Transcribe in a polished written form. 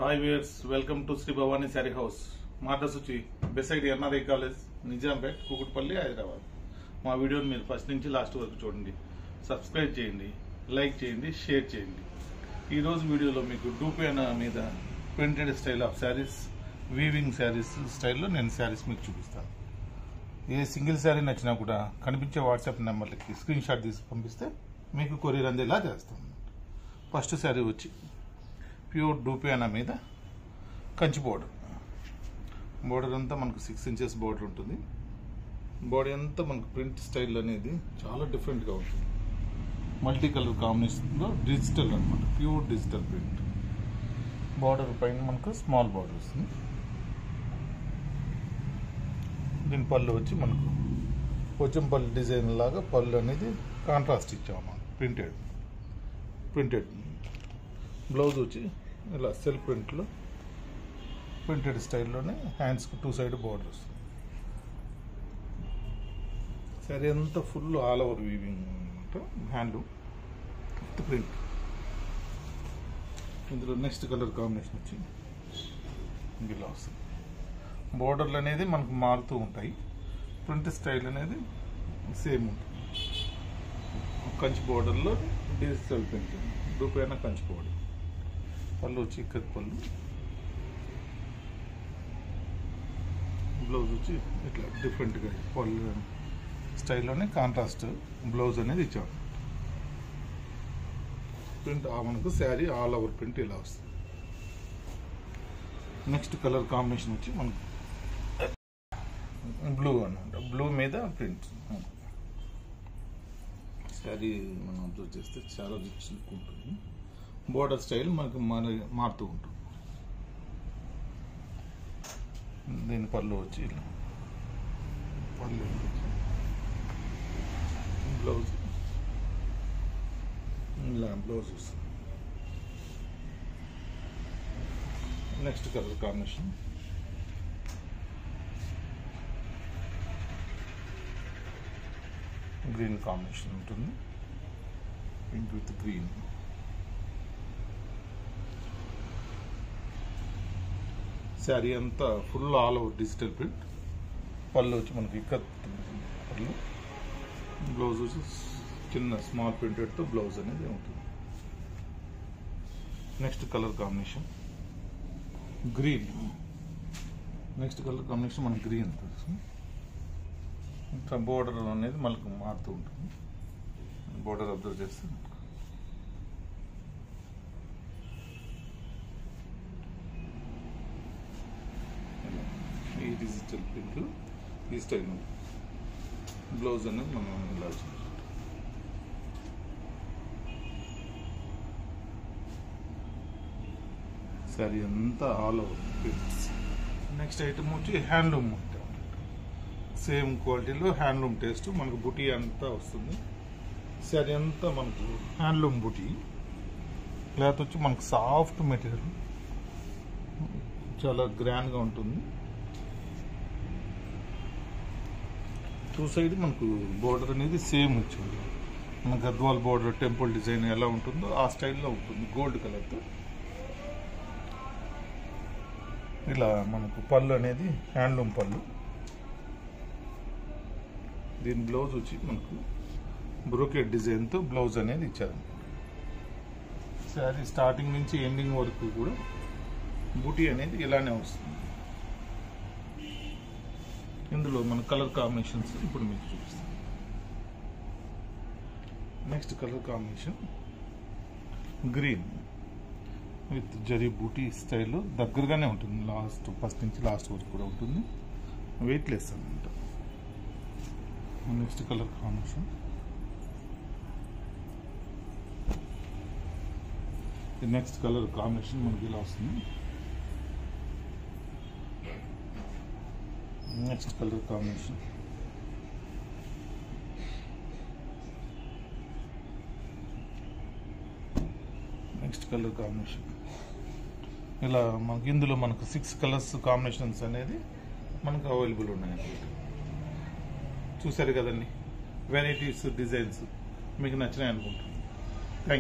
Hi viewers, welcome to Sri Bhavani Saree House. మా address వచ్చి beside NRI college Nizampet Kukatpally Hyderabad. మా వీడియోని మీరు ఫస్ట్ నుంచి లాస్ట్ వరకు చూడండి, సబ్స్క్రైబ్ చేయండి, లైక్ చేయండి, షేర్ చేయండి. ఈరోజు వీడియోలో మీకు డూపేనా మీద printed style of saris, weaving saris స్టైల్లో నేను శారీస్ మీకు చూపిస్తాను. ఏ సింగిల్ శారీ నచ్చినా కూడా కనిపించే వాట్సాప్ నెంబర్లకి స్క్రీన్ షాట్ తీసి పంపిస్తే మీకు కొరియర్ అందేలా చేస్తాం. ఫస్ట్ శారీ వచ్చి ప్యూర్ డూపేనా మీద కంచి బోర్డర్ అంతా మనకు 6 inches బోర్డర్ ఉంటుంది. బాడీ అంతా మనకు ప్రింట్ స్టైల్ అనేది చాలా డిఫరెంట్గా ఉంటుంది. మల్టీ కలర్ కాంబినేషన్లో డిజిటల్ అనమాట, ప్యూర్ డిజిటల్ ప్రింట్. బార్డర్ పైన మనకు స్మాల్ బార్డర్ వస్తుంది. దీని పళ్ళు వచ్చి మనకు పోచంపల్లి డిజైన్ లాగా పళ్ళు అనేది కాంట్రాస్ట్ ఇచ్చామన్నమాట. ప్రింటెడ్ బ్లౌజ్ వచ్చి ఇలా సెల్ఫ్ ప్రింట్లో ప్రింటెడ్ స్టైల్లోనే హ్యాండ్స్కి 2 side బార్డర్ వస్తుంది. సరే అంతా ఫుల్ ఆల్ ఓవర్ వీవింగ్ అనమాట, హ్యాండ్లూమ్ విత్ ప్రింట్. ఇందులో నెక్స్ట్ కలర్ కాంబినేషన్ వచ్చి ఇలా వస్తుంది. బార్డర్లు అనేది మనకు మారుతూ ఉంటాయి, ప్రింట్ స్టైల్ అనేది సేమ్ ఉంటుంది. కంచి బార్డర్లో డిజిటల్ ప్రింట్ డూపేనా కంచి బార్డర్. పళ్ళు వచ్చి ఇక్కత్ పళ్ళు, బ్లౌజ్ వచ్చి ఇట్లా డిఫరెంట్గా పళ్ళు స్టైల్లోనే కాంట్రాస్ట్ బ్లౌజ్ అనేది ఇచ్చాము. ప్రింట్ మనకు శారీ ఆల్ ఓవర్ ప్రింట్ ఇలా వస్తుంది. నెక్స్ట్ కలర్ కాంబినేషన్ వచ్చి మనకు బ్లూ అనమాట, బ్లూ మీద ప్రింట్. శారీ మనం అబ్జర్వ్ చేస్తే చాలా రిచ్ లుక్ ఉంటుంది. బోర్డర్ స్టైల్ మనకు మారుతూ ఉంటుంది. దీని పళ్ళు వచ్చి ఇలా పళ్ళు, బ్లౌజ్ ఇలా బ్లౌజ్ వస్తుంది. Next colour combination green combination ఉంటుంది, పింక్ విత్ గ్రీన్. శారీ అంతా full all over digital print. పళ్ళు వచ్చి మనకి ఇక్కత్ పళ్ళు, బ్లౌజ్ వచ్చి చిన్న స్మాల్ ప్రింటెడ్తో బ్లౌజ్ అనేది ఉంటుంది. Next colour combination green. Next colour combination మనకి గ్రీన్. బోర్డర్ అనేది మనకు మారుతూ ఉంటుంది. బోర్డర్ అబ్జర్వ్ చేస్తే ఈ డిజిటల్ ప్రింట్ ఈ స్టైల్ ఉంటుంది. బ్లౌజ్ అనేది మనం ఇలా శారీ అంతా all over prints. Next item వచ్చి హ్యాండ్లూమ్. సేమ్ క్వాలిటీలో హ్యాండ్లూమ్ టేస్ట్ మనకు బుటీ అంతా వస్తుంది. శారీ అంతా మనకు హ్యాండ్లూమ్ బుటీ. క్లాత్ వచ్చి మనకు సాఫ్ట్ మెటీరియల్, చాలా గ్రాండ్గా ఉంటుంది. 2 side మనకు బోర్డర్ అనేది సేమ్ వచ్చింది. మన గద్వాల్ బోర్డర్ టెంపుల్ డిజైన్ ఎలా ఉంటుందో ఆ స్టైల్లో ఉంటుంది, గోల్డ్ కలర్తో. ఇలా మనకు పళ్ళు అనేది హ్యాండ్లూమ్ పళ్ళు. దీని బ్లౌజ్ వచ్చి మనకు బ్రోకెట్ డిజైన్తో బ్లౌజ్ అనేది ఇచ్చారు. శారీ స్టార్టింగ్ నుంచి ఎండింగ్ వరకు కూడా బూటీ అనేది ఇలానే వస్తుంది. ఇందులో మన కలర్ కాంబినేషన్స్ ఇప్పుడు మీకు చూపిస్తాం. Next colour combination green with zari బూటీ స్టైల్లో దగ్గరగానే ఉంటుంది. ఫస్ట్ నుంచి లాస్ట్ వరకు కూడా ఉంటుంది, వెయిట్లెస్ అనమాట. Next colour combination next colour combination మనకి ఇలా వస్తుంది. నెక్స్ట్ కలర్ కాంబినేషన్ ఇలా మనకి ఇందులో మనకు 6 కలర్స్ కాంబినేషన్స్ అనేది మనకు అవైలబుల్ ఉన్నాయి. చూసారు కదండి, వెరైటీస్ డిజైన్స్ మీకు నచ్చినాయి అనుకుంటున్నాను.